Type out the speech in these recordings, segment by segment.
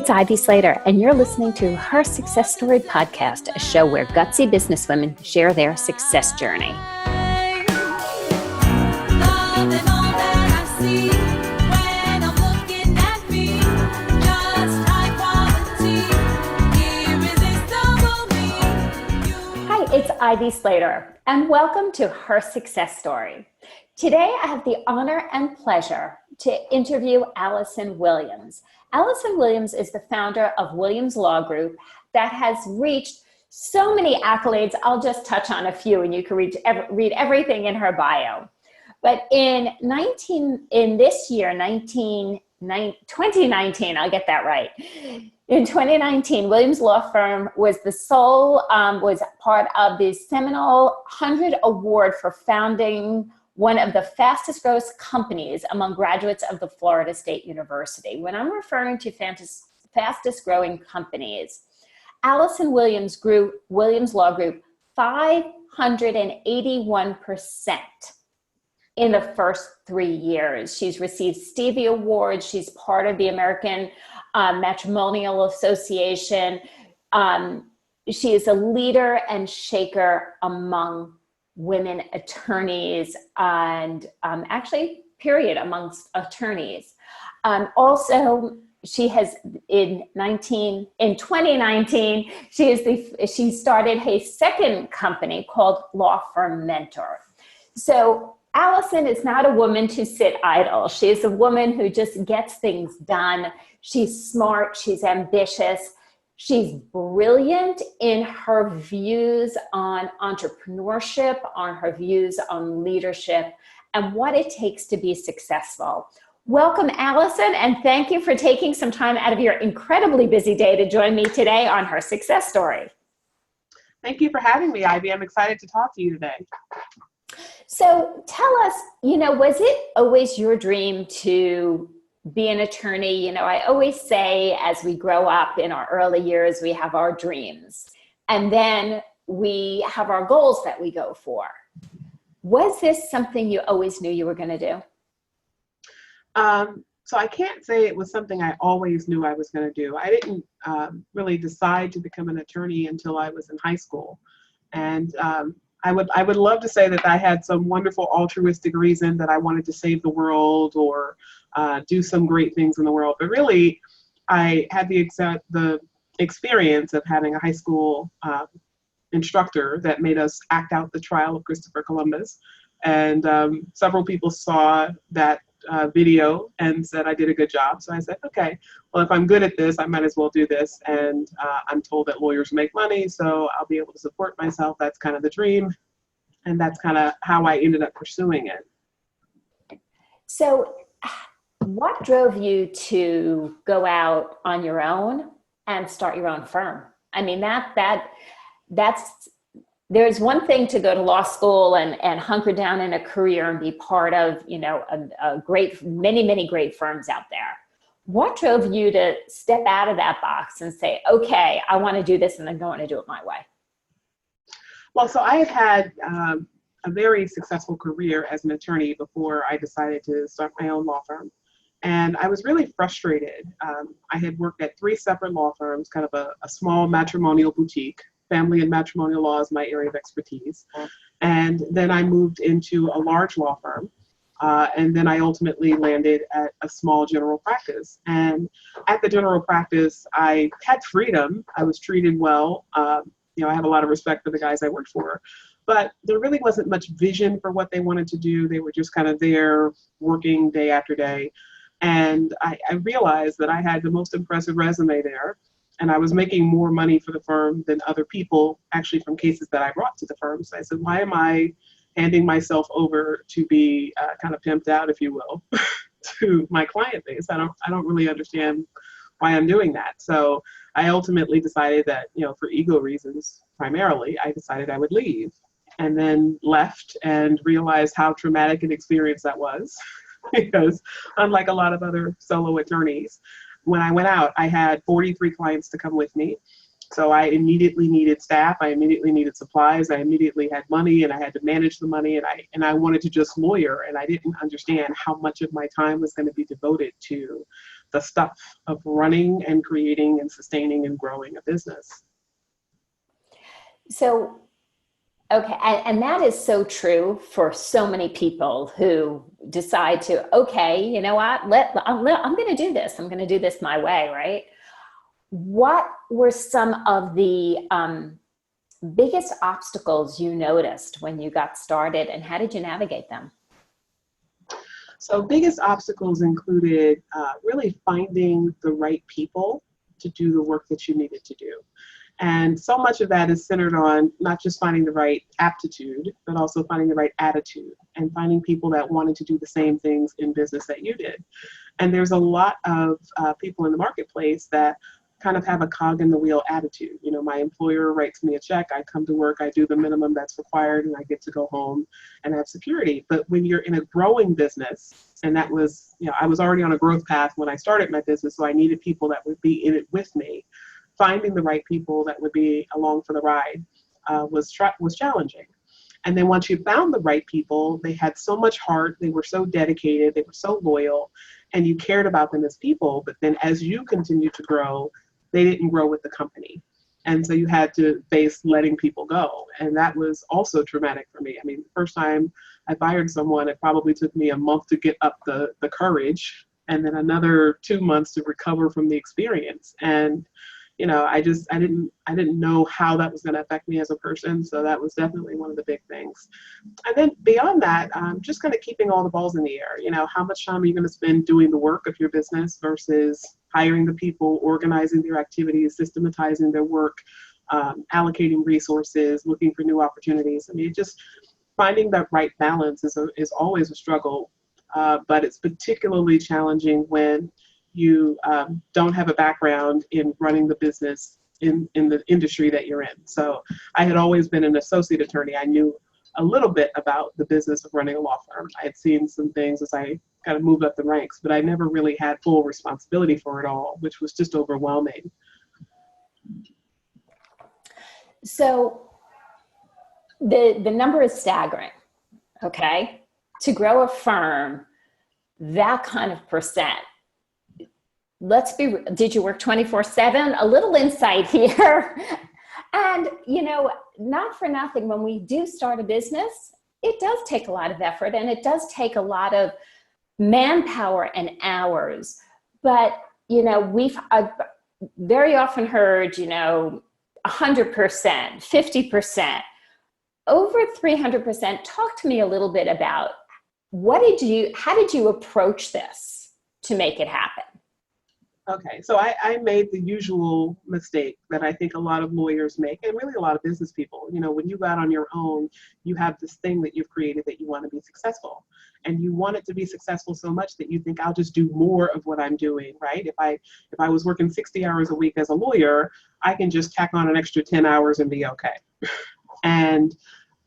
it's Ivy Slater, and you're listening to Her Success Story podcast, a show where gutsy businesswomen share their success journey. Hi, it's Ivy Slater, and welcome to Her Success Story. Today, I have the honor and pleasure to interview Allison Williams. Allison Williams is the founder of Williams Law Group that has reached so many accolades. I'll just touch on a few and you can read everything in her bio. But in 2019, I'll get that right. In 2019, Williams Law Firm was was part of the seminal 100 Award for founding one of the fastest growth companies among graduates of the Florida State University. When I'm referring to fastest growing companies, Allison Williams grew Williams Law Group 581% in the first 3 years. She's received Stevie Awards. She's part of the American Matrimonial Association. She is a leader and shaker among women attorneys and actually, period, amongst attorneys. Also, she has in 2019, she started a second company called Law Firm Mentor. So Allison is not a woman to sit idle. She is a woman who just gets things done. She's smart. She's ambitious. She's brilliant in her views on entrepreneurship, on her views on leadership, and what it takes to be successful. Welcome, Allison, and thank you for taking some time out of your incredibly busy day to join me today on Her Success Story. Thank you for having me, Ivy. I'm excited to talk to you today. So tell us, was it always your dream to be an attorney? I always say as we grow up in our early years, we have our dreams and then we have our goals that we go for. Was this something you always knew you were going to do? So I can't say it was something I always knew I was going to do. I didn't really decide to become an attorney until I was in high school. And I would love to say that I had some wonderful altruistic reason that I wanted to save the world or do some great things in the world. But really, I had the experience of having a high school instructor that made us act out the trial of Christopher Columbus. And several people saw that video and said I did a good job. So I said, okay, well, if I'm good at this, I might as well do this. And I'm told that lawyers make money, so I'll be able to support myself. That's kind of the dream. And that's kind of how I ended up pursuing it. So what drove you to go out on your own and start your own firm? I mean, that's there's one thing to go to law school and hunker down in a career and be part of, many great firms out there. What drove you to step out of that box and say, okay, I want to do this and I'm going to do it my way? Well, so I had a very successful career as an attorney before I decided to start my own law firm. And I was really frustrated. I had worked at 3 separate law firms, kind of a small matrimonial boutique. Family and matrimonial law is my area of expertise. And then I moved into a large law firm. And then I ultimately landed at a small general practice. And at the general practice, I had freedom. I was treated well. I have a lot of respect for the guys I worked for. But there really wasn't much vision for what they wanted to do. They were just kind of there working day after day. And I realized that I had the most impressive resume there. And I was making more money for the firm than other people, actually from cases that I brought to the firm. So I said, why am I handing myself over to be kind of pimped out, if you will, to my client base? I don't really understand why I'm doing that. So I ultimately decided that, for ego reasons, primarily, I decided I would leave. And then left and realized how traumatic an experience that was. Because unlike a lot of other solo attorneys, when I went out, I had 43 clients to come with me. So I immediately needed staff. I immediately needed supplies. I immediately had money and I had to manage the money and I wanted to just lawyer. And I didn't understand how much of my time was going to be devoted to the stuff of running and creating and sustaining and growing a business. So, okay, and that is so true for so many people who decide to, okay, you know what, I'm going to do this. I'm going to do this my way, right? What were some of the biggest obstacles you noticed when you got started, and how did you navigate them? So biggest obstacles included really finding the right people to do the work that you needed to do. And so much of that is centered on not just finding the right aptitude, but also finding the right attitude and finding people that wanted to do the same things in business that you did. And there's a lot of people in the marketplace that kind of have a cog in the wheel attitude. You know, my employer writes me a check, I come to work, I do the minimum that's required, and I get to go home and have security. But when you're in a growing business, and that was, you know, I was already on a growth path when I started my business, so I needed people that would be in it with me. Finding the right people that would be along for the ride was challenging. And then once you found the right people, they had so much heart, they were so dedicated, they were so loyal, and you cared about them as people. But then as you continued to grow, they didn't grow with the company. And so you had to face letting people go. And that was also traumatic for me. I mean, the first time I fired someone, it probably took me a month to get up the courage, and then another 2 months to recover from the experience. And you know, I didn't know how that was going to affect me as a person. So that was definitely one of the big things. And then beyond that, just kind of keeping all the balls in the air. You know, how much time are you going to spend doing the work of your business versus hiring the people, organizing their activities, systematizing their work, allocating resources, looking for new opportunities. I mean, just finding that right balance is always a struggle, but it's particularly challenging when you don't have a background in running the business in the industry that you're in. So I had always been an associate attorney. I knew a little bit about the business of running a law firm. I had seen some things as I kind of moved up the ranks, but I never really had full responsibility for it all, which was just overwhelming. So the number is staggering, okay? To grow a firm, that kind of percent. Did you work 24/7? A little insight here. And, you know, not for nothing, when we do start a business, it does take a lot of effort and it does take a lot of manpower and hours. But, you know, I've very often heard, you know, 100%, 50%, over 300%. Talk to me a little bit about how did you approach this to make it happen? Okay, so I made the usual mistake that I think a lot of lawyers make, and really a lot of business people. You know, when you go out on your own, you have this thing that you've created that you want to be successful. And you want it to be successful so much that you think, I'll just do more of what I'm doing, right? If I was working 60 hours a week as a lawyer, I can just tack on an extra 10 hours and be okay. And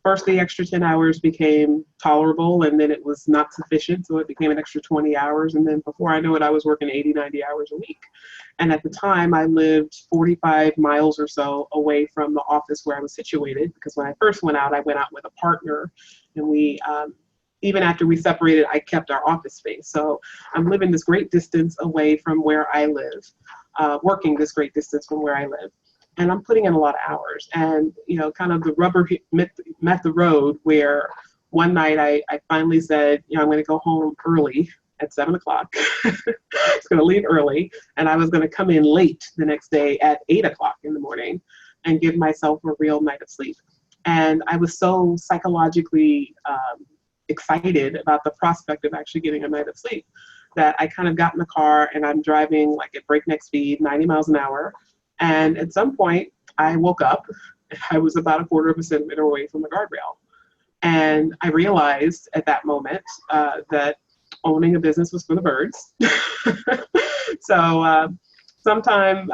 first, the extra 10 hours became tolerable, and then it was not sufficient, so it became an extra 20 hours. And then before I knew it, I was working 80, 90 hours a week. And at the time, I lived 45 miles or so away from the office where I was situated, because when I first went out with a partner, and we, even after we separated, I kept our office space. So I'm living this great distance away from where I live, working this great distance from where I live. And I'm putting in a lot of hours, and, you know, kind of the rubber met the road, where one night I finally said, you know, I'm going to go home early at 7 o'clock. I was going to leave early, and I was going to come in late the next day at 8 o'clock in the morning and give myself a real night of sleep. And I was so psychologically excited about the prospect of actually getting a night of sleep that I kind of got in the car, and I'm driving like at breakneck speed, 90 miles an hour. And at some point, I woke up. I was about a quarter of a centimeter away from the guardrail. And I realized at that moment that owning a business was for the birds. So sometime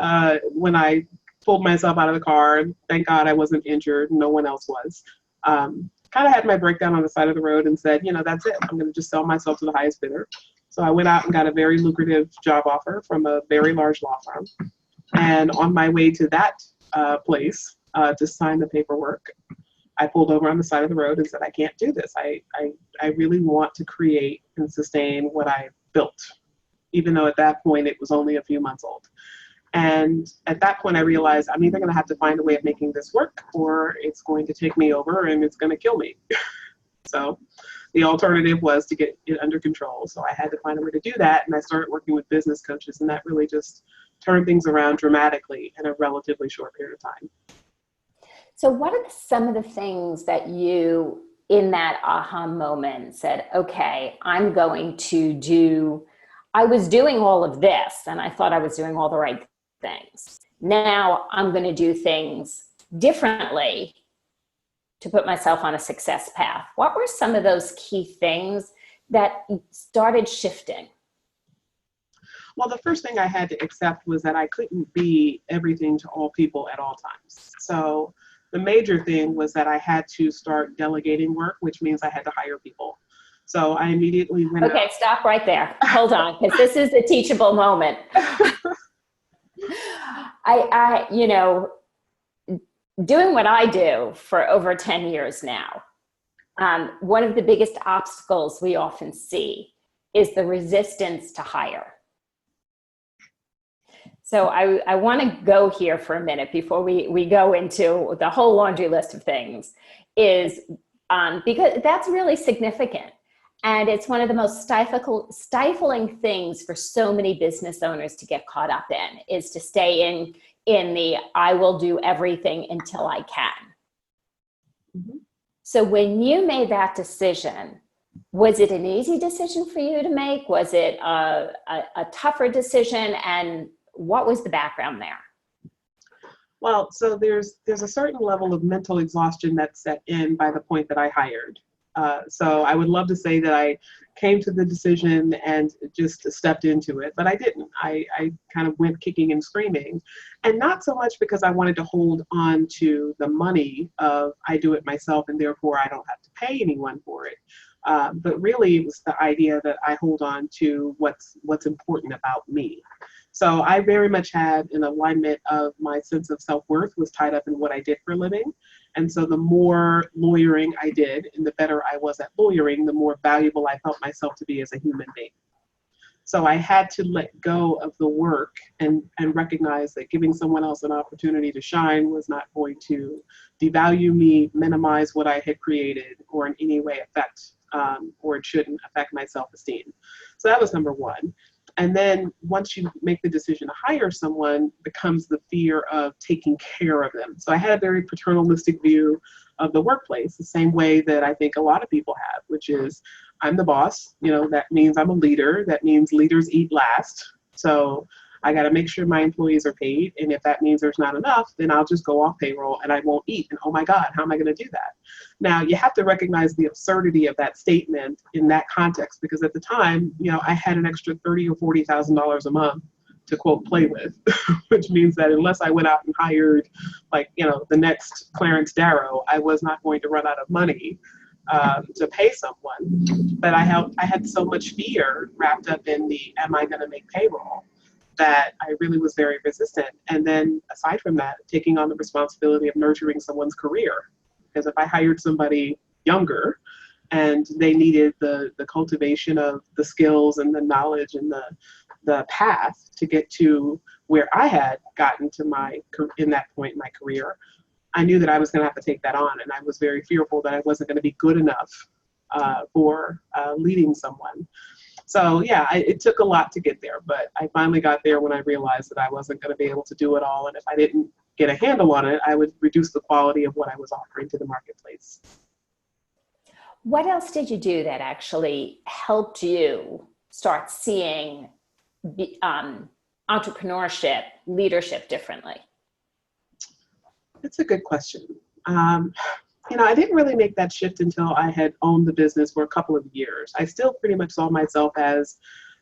when I pulled myself out of the car, thank God I wasn't injured, no one else was, kind of had my breakdown on the side of the road and said, you know, that's it. I'm going to just sell myself to the highest bidder. So I went out and got a very lucrative job offer from a very large law firm. And on my way to that place to sign the paperwork, I pulled over on the side of the road and said, I can't do this. I really want to create and sustain what I built. even though at that point it was only a few months old. And at that point, I realized I'm either going to have to find a way of making this work, or it's going to take me over and it's going to kill me. So the alternative was to get it under control. So I had to find a way to do that. And I started working with business coaches, and that really just turned things around dramatically in a relatively short period of time. So what are some of the things that you, in that aha moment, said, okay, I'm going to do, I was doing all of this and I thought I was doing all the right things. Now I'm going to do things differently to put myself on a success path. What were some of those key things that started shifting? Well, the first thing I had to accept was that I couldn't be everything to all people at all times. So the major thing was that I had to start delegating work, which means I had to hire people. So I immediately went Okay, stop right there. Hold on, because this is a teachable moment. You know, doing what I do for over 10 years now, one of the biggest obstacles we often see is the resistance to hire. So I want to go here for a minute before we go into the whole laundry list of things, is because that's really significant. And it's one of the most stifling things for so many business owners to get caught up in, is to stay in the I will do everything until I can. Mm-hmm. So when you made that decision, was it an easy decision for you to make? Was it a tougher decision? And what was the background there? Well, so there's a certain level of mental exhaustion that's set in by the point that I hired. So I would love to say that I came to the decision and just stepped into it, but I didn't. I kind of went kicking and screaming, and not so much because I wanted to hold on to the money of I do it myself and therefore I don't have to pay anyone for it. But really it was the idea that I hold on to what's important about me. So I very much had an alignment of my sense of self-worth was tied up in what I did for a living. And so the more lawyering I did and the better I was at lawyering, the more valuable I felt myself to be as a human being. So I had to let go of the work and recognize that giving someone else an opportunity to shine was not going to devalue me, minimize what I had created, or in any way affect, or it shouldn't affect my self-esteem. So that was number one. And then once you make the decision to hire someone, becomes the fear of taking care of them. So I had a very paternalistic view of the workplace, the same way that I think a lot of people have, which is I'm the boss. You know, that means I'm a leader. That means leaders eat last. So I got to make sure my employees are paid. And if that means there's not enough, then I'll just go off payroll and I won't eat. And oh my God, how am I going to do that? Now, you have to recognize the absurdity of that statement in that context, because at the time, you know, I had an extra $30,000 or $40,000 a month to quote play with, which means that unless I went out and hired, like, you know, the next Clarence Darrow, I was not going to run out of money to pay someone. But I had so much fear wrapped up in the am I going to make payroll, that I really was very resistant. And then aside from that, taking on the responsibility of nurturing someone's career. Because if I hired somebody younger and they needed the cultivation of the skills and the knowledge and the path to get to where I had gotten to in that point in my career, I knew that I was going to have to take that on. And I was very fearful that I wasn't going to be good enough for leading someone. So yeah, it took a lot to get there, but I finally got there when I realized that I wasn't going to be able to do it all. And if I didn't get a handle on it, I would reduce the quality of what I was offering to the marketplace. What else did you do that actually helped you start seeing entrepreneurship, leadership differently? That's a good question. You know, I didn't really make that shift until I had owned the business for a couple of years. I still pretty much saw myself as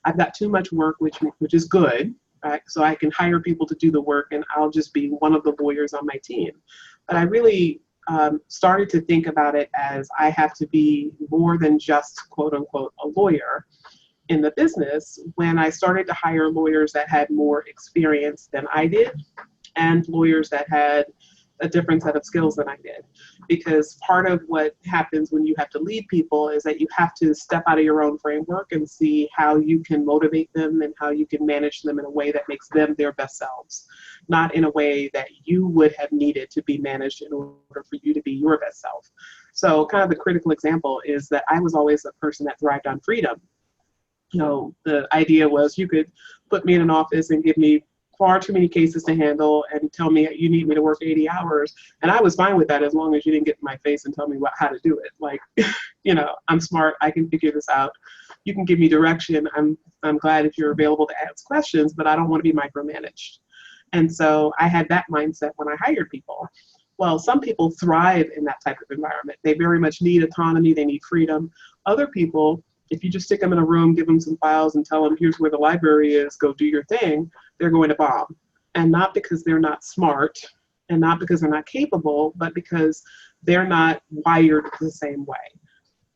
I've got too much work, which is good, right? So I can hire people to do the work and I'll just be one of the lawyers on my team. But I really started to think about it as I have to be more than just quote unquote a lawyer in the business when I started to hire lawyers that had more experience than I did, and lawyers that had a different set of skills than I did, because part of what happens when you have to lead people is that you have to step out of your own framework and see how you can motivate them and how you can manage them in a way that makes them their best selves, not in a way that you would have needed to be managed in order for you to be your best self. So kind of the critical example is that I was always a person that thrived on freedom. You know, the idea was you could put me in an office and give me far too many cases to handle and tell me you need me to work 80 hours. And I was fine with that as long as you didn't get in my face and tell me how to do it. Like, you know, I'm smart, I can figure this out. You can give me direction. I'm glad if you're available to ask questions, but I don't want to be micromanaged. And so I had that mindset when I hired people. Well, some people thrive in that type of environment. They very much need autonomy, they need freedom. Other people, if you just stick them in a room, give them some files and tell them, here's where the library is, go do your thing, they're going to bomb. And not because they're not smart and not because they're not capable, but because they're not wired the same way.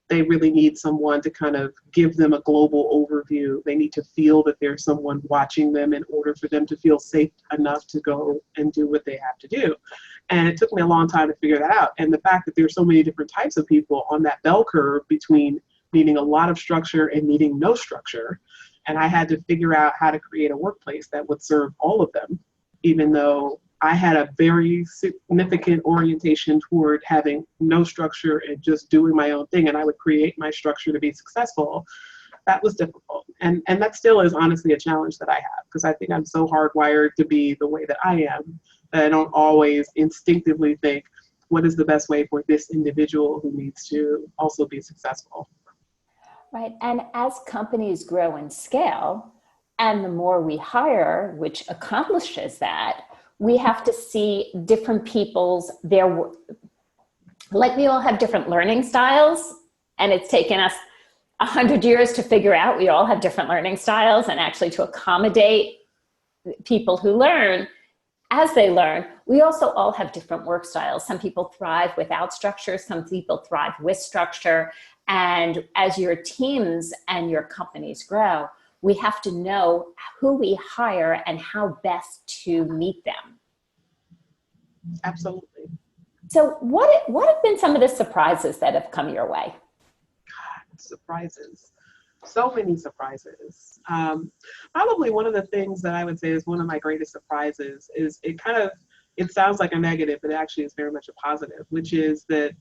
They really need someone to kind of give them a global overview. They need to feel that there's someone watching them in order for them to feel safe enough to go and do what they have to do. And it took me a long time to figure that out. And the fact that there's so many different types of people on that bell curve between needing a lot of structure and needing no structure. And I had to figure out how to create a workplace that would serve all of them, even though I had a very significant orientation toward having no structure and just doing my own thing. And I would create my structure to be successful. That was difficult. And that still is honestly a challenge that I have, because I think I'm so hardwired to be the way that I am that I don't always instinctively think, what is the best way for this individual who needs to also be successful? Right. And as companies grow and scale, and the more we hire, which accomplishes that, we have to see different people's, like we all have different learning styles, and it's taken us 100 years to figure out we all have different learning styles, and actually to accommodate people who learn as they learn. We also all have different work styles. Some people thrive without structure, some people thrive with structure. And as your teams and your companies grow, we have to know who we hire and how best to meet them. Absolutely. So what have been some of the surprises that have come your way? God, surprises. So many surprises. Probably one of the things that I would say is one of my greatest surprises is it sounds like a negative, but it actually is very much a positive, which is that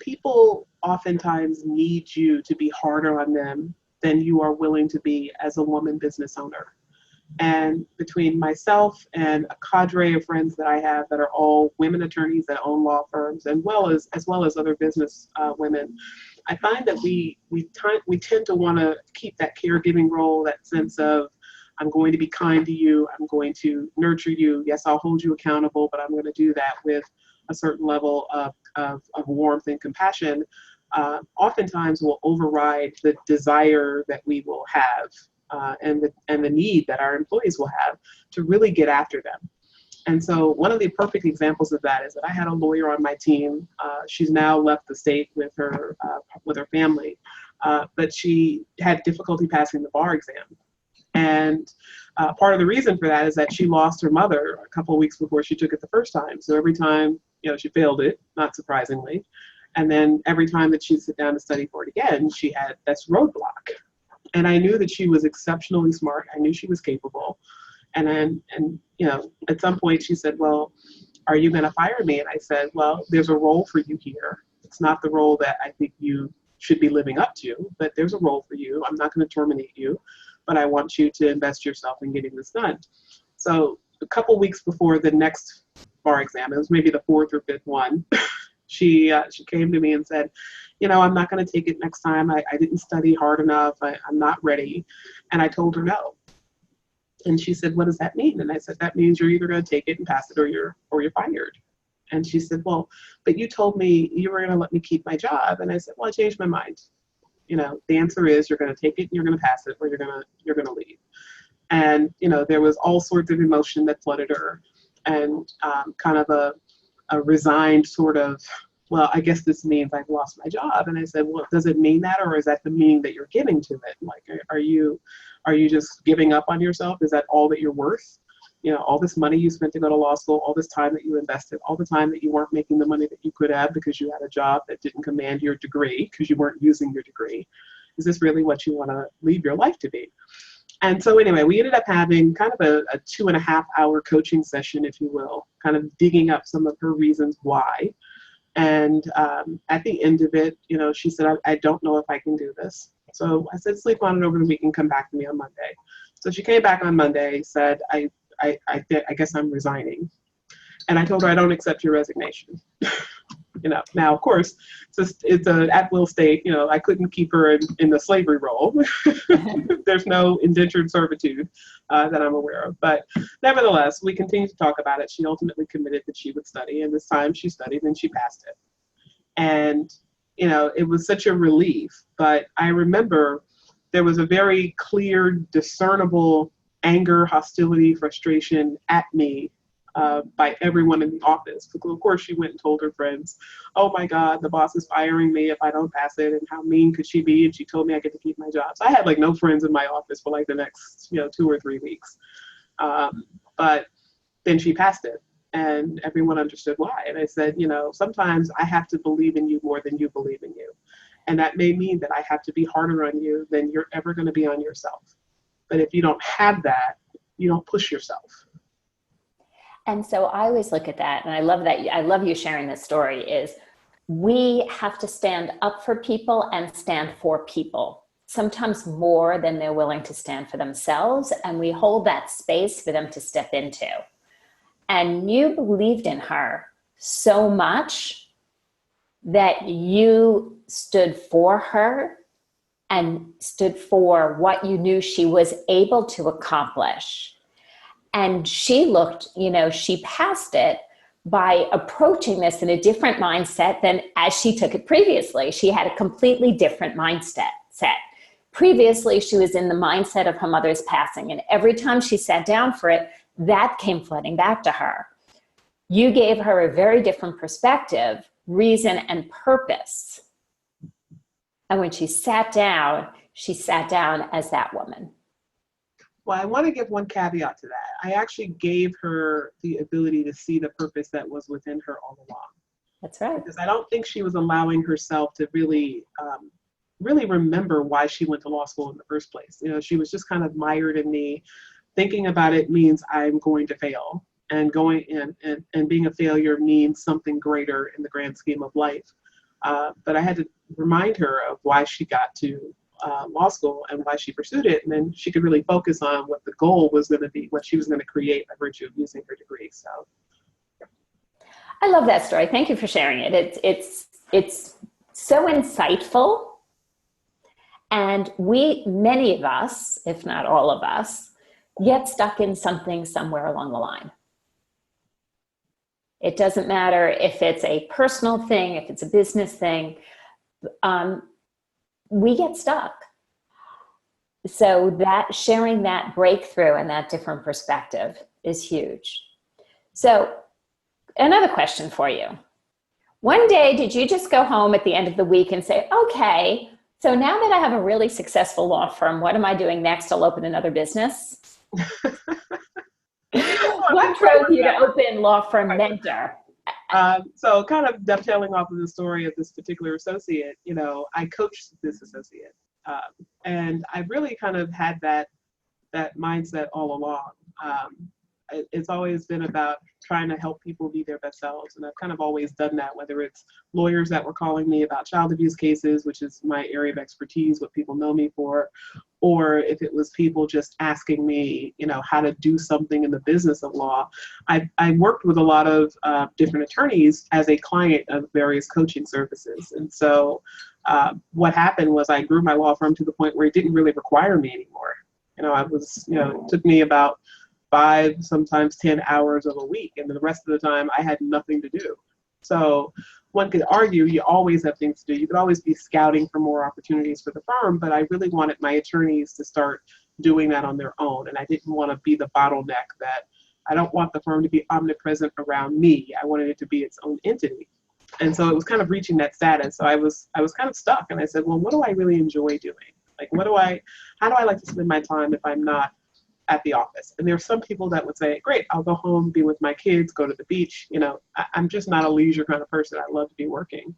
people oftentimes need you to be harder on them than you are willing to be as a woman business owner. And between myself and a cadre of friends that I have that are all women attorneys that own law firms, as well as other business women, I find that we tend to want to keep that caregiving role, that sense of, I'm going to be kind to you, I'm going to nurture you. Yes, I'll hold you accountable, but I'm going to do that with a certain level of warmth and compassion. Oftentimes will override the desire that we will have and the need that our employees will have to really get after them. And so one of the perfect examples of that is that I had a lawyer on my team. She's now left the state with her family, but she had difficulty passing the bar exam. And part of the reason for that is that she lost her mother a couple of weeks before she took it the first time. So every time, she failed it, not surprisingly. And then every time that she'd sit down to study for it again, she had this roadblock. And I knew that she was exceptionally smart. I knew she was capable. And at some point she said, well, are you going to fire me? And I said, well, there's a role for you here. It's not the role that I think you should be living up to, but there's a role for you. I'm not going to terminate you, but I want you to invest yourself in getting this done. So a couple weeks before the next bar exam, it was maybe the fourth or fifth one, she came to me and said, I'm not going to take it next time. I didn't study hard enough. I'm not ready. And I told her no. And she said, what does that mean? And I said, that means you're either going to take it and pass it or you're fired. And she said, well, but you told me you were going to let me keep my job. And I said, well, I changed my mind. The answer is you're going to take it and you're going to pass it, or you're going to leave. And, there was all sorts of emotion that flooded her, and kind of a resigned sort of, well, I guess this means I've lost my job. And I said, well, does it mean that, or is that the meaning that you're giving to it? Like, are you just giving up on yourself? Is that all that you're worth? all this money you spent to go to law school, all this time that you invested, all the time that you weren't making the money that you could have because you had a job that didn't command your degree because you weren't using your degree. Is this really what you want to leave your life to be? And so anyway, we ended up having kind of a 2.5-hour coaching session, if you will, kind of digging up some of her reasons why. And at the end of it, she said, I don't know if I can do this. So I said, sleep on it over the week and come back to me on Monday. So she came back on Monday, said, I guess I'm resigning. And I told her, I don't accept your resignation. Now, of course, it's an at-will state. I couldn't keep her in the slavery role. There's no indentured servitude that I'm aware of. But nevertheless, we continued to talk about it. She ultimately committed that she would study. And this time she studied and she passed it. And, it was such a relief. But I remember there was a very clear, discernible anger, hostility, frustration at me by everyone in the office. Of course, she went and told her friends, oh my God, the boss is firing me if I don't pass it, and how mean could she be? And she told me I get to keep my job. So I had no friends in my office for the next 2 or 3 weeks. But then she passed it, and everyone understood why. And I said, sometimes I have to believe in you more than you believe in you. And that may mean that I have to be harder on you than you're ever going to be on yourself. But if you don't have that, you don't push yourself. And so I always look at that, and I love that. I love you sharing this story, is we have to stand up for people and stand for people, sometimes more than they're willing to stand for themselves. And we hold that space for them to step into. And you believed in her so much that you stood for her and stood for what you knew she was able to accomplish. And she looked, she passed it by approaching this in a different mindset than as she took it previously. She had a completely different mindset. Previously, she was in the mindset of her mother's passing. And every time she sat down for it, that came flooding back to her. You gave her a very different perspective, reason, and purpose. And when she sat down as that woman. Well, I want to give one caveat to that. I actually gave her the ability to see the purpose that was within her all along. That's right. Because I don't think she was allowing herself to really remember why she went to law school in the first place. She was just kind of mired in the thinking about it means I'm going to fail, and going in and being a failure means something greater in the grand scheme of life. But I had to remind her of why she got to law school and why she pursued it, and then she could really focus on what the goal was going to be, what she was going to create by virtue of using her degree. So I love that story. Thank you for sharing it. It's so insightful, and many of us, if not all of us, get stuck in something somewhere along the line. It doesn't matter if it's a personal thing, if it's a business thing. We get stuck. So that sharing that breakthrough and that different perspective is huge. So another question for you. One day, did you just go home at the end of the week and say, okay, so now that I have a really successful law firm, what am I doing next? I'll open another business. What drove you to open Law Firm Mentor? So kind of dovetailing off of the story of this particular associate, I coached this associate. And I really kind of had that mindset all along. It's always been about trying to help people be their best selves. And I've kind of always done that, whether it's lawyers that were calling me about child abuse cases, which is my area of expertise, what people know me for, or if it was people just asking me, how to do something in the business of law. I worked with a lot of different attorneys as a client of various coaching services. And so what happened was I grew my law firm to the point where it didn't really require me anymore. It took me about 5, sometimes 10 hours of a week. And the rest of the time I had nothing to do. So one could argue you always have things to do. You could always be scouting for more opportunities for the firm, but I really wanted my attorneys to start doing that on their own. And I didn't want to be the bottleneck that I don't want the firm to be omnipresent around me. I wanted it to be its own entity. And so it was kind of reaching that status. So I was kind of stuck, and I said, well, what do I really enjoy doing? How do I like to spend my time if I'm not at the office. And there are some people that would say, great, I'll go home, be with my kids, go to the beach. You know, I'm just not a leisure kind of person. I love to be working.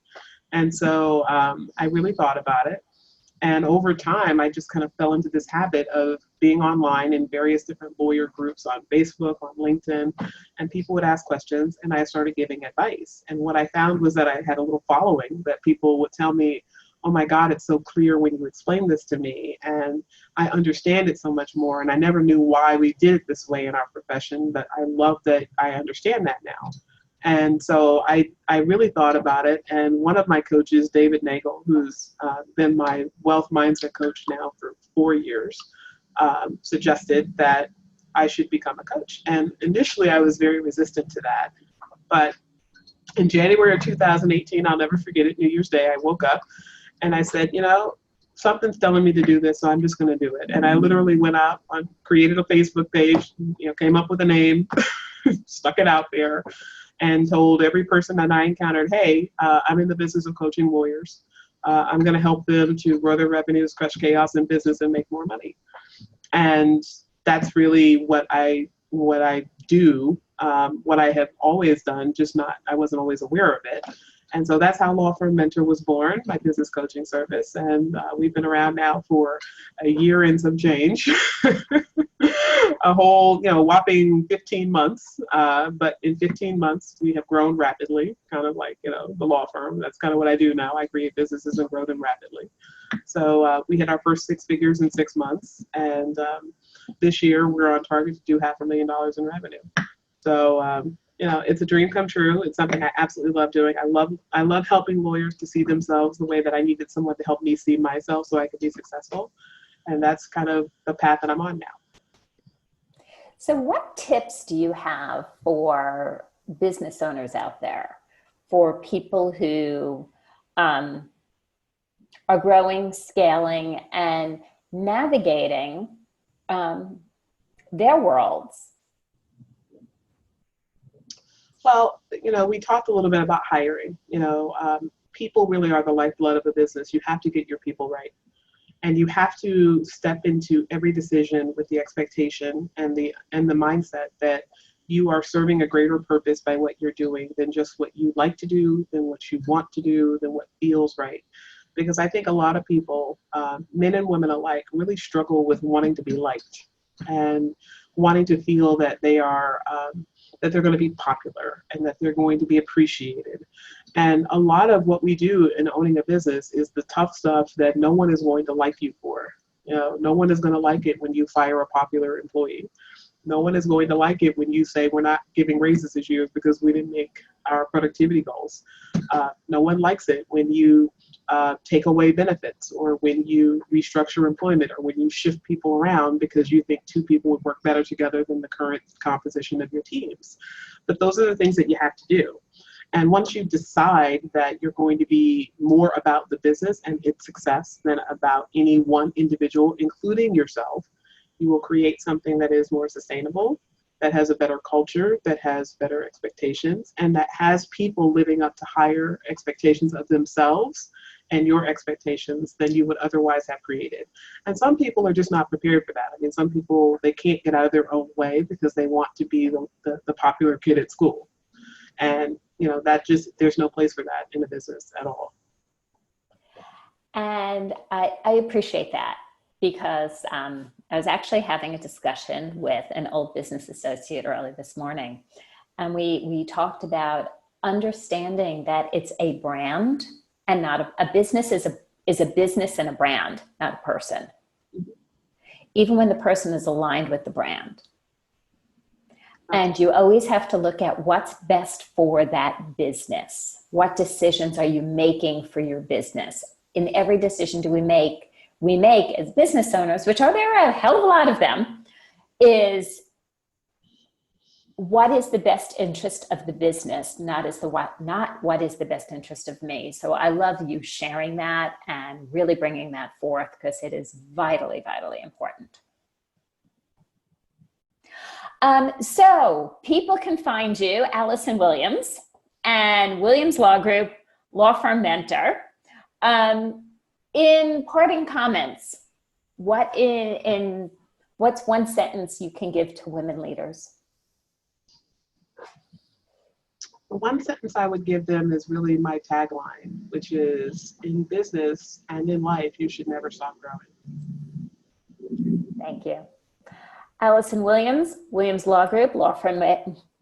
And so I really thought about it. And over time, I just kind of fell into this habit of being online in various different lawyer groups on Facebook, on LinkedIn, and people would ask questions and I started giving advice. And what I found was that I had a little following, that people would tell me, oh my God, it's so clear when you explain this to me, and I understand it so much more. And I never knew why we did it this way in our profession, but I love that I understand that now. And so I really thought about it. And one of my coaches, David Nagel, who's been my wealth mindset coach now for 4 years, suggested that I should become a coach. And initially I was very resistant to that. But in January of 2018, I'll never forget it, New Year's Day, I woke up and I said, you know, something's telling me to do this, so I'm just going to do it. And I literally went out and created a Facebook page, you know, came up with a name, stuck it out there, and told every person that I encountered, hey, I'm in the business of coaching lawyers. I'm going to help them to grow their revenues, crush chaos in business, and make more money. And that's really what I do, what I have always done, just not, I wasn't always aware of it. And so that's how Law Firm Mentor was born, my business coaching service. And we've been around now for a year and some change, a whole, you know, whopping 15 months. But in 15 months, we have grown rapidly, kind of like, you know, the law firm. That's kind of what I do now. I create businesses and grow them rapidly. So we hit our first 6 figures in 6 months. And this year we're on target to do $500,000 in revenue. So, you know, it's a dream come true. It's something I absolutely love doing. I love helping lawyers to see themselves the way that I needed someone to help me see myself so I could be successful. And that's kind of the path that I'm on now. So what tips do you have for business owners out there, for people who are growing, scaling, and navigating their worlds? Well, you know, we talked a little bit about hiring. You know, people really are the lifeblood of a business. You have to get your people right. And you have to step into every decision with the expectation and the mindset that you are serving a greater purpose by what you're doing than just what you like to do, than what you want to do, than what feels right. Because I think a lot of people, men and women alike, really struggle with wanting to be liked and wanting to feel that they are that they're going to be popular and that they're going to be appreciated. And a lot of what we do in owning a business is the tough stuff that no one is going to like you for. You know, no one is going to like it when you fire a popular employee. No one is going to like it when you say we're not giving raises this year because we didn't make our productivity goals. No one likes it when you take away benefits, or when you restructure employment, or when you shift people around because you think 2 people would work better together than the current composition of your teams. But those are the things that you have to do. And once you decide that you're going to be more about the business and its success than about any one individual, including yourself, you will create something that is more sustainable, that has a better culture, that has better expectations, and that has people living up to higher expectations of themselves and your expectations than you would otherwise have created. And some people are just not prepared for that. I mean, some people, they can't get out of their own way because they want to be the popular kid at school. And, you know, that just, there's no place for that in a business at all. And I appreciate that, because I was actually having a discussion with an old business associate early this morning. And we talked about understanding that it's a brand, and not a business is a business and a brand, not a person. Even when the person is aligned with the brand. And you always have to look at what's best for that business. What decisions are you making for your business? In every decision we make as business owners, which are there a hell of a lot of them, is what is the best interest of the business, not what is the best interest of me. So I love you sharing that and really bringing that forth, because it is vitally, vitally important. So people can find you, Allison Williams, and Williams Law Group, Law Firm Mentor. In parting comments, what in What's one sentence you can give to women leaders? The one sentence I would give them is really my tagline, which is, in business and in life, you should never stop growing. Thank you. Allison Williams, Williams Law Group, law firm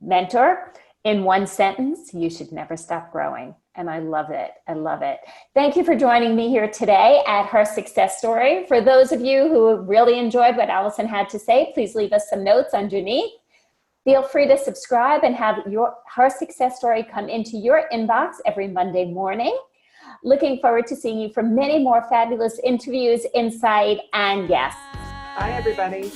mentor. In one sentence, you should never stop growing. And I love it. I love it. Thank you for joining me here today at Her Success Story. For those of you who really enjoyed what Allison had to say, please leave us some notes underneath. Feel free to subscribe and have Her Success Story come into your inbox every Monday morning. Looking forward to seeing you for many more fabulous interviews, insight, and guests. Bye, everybody.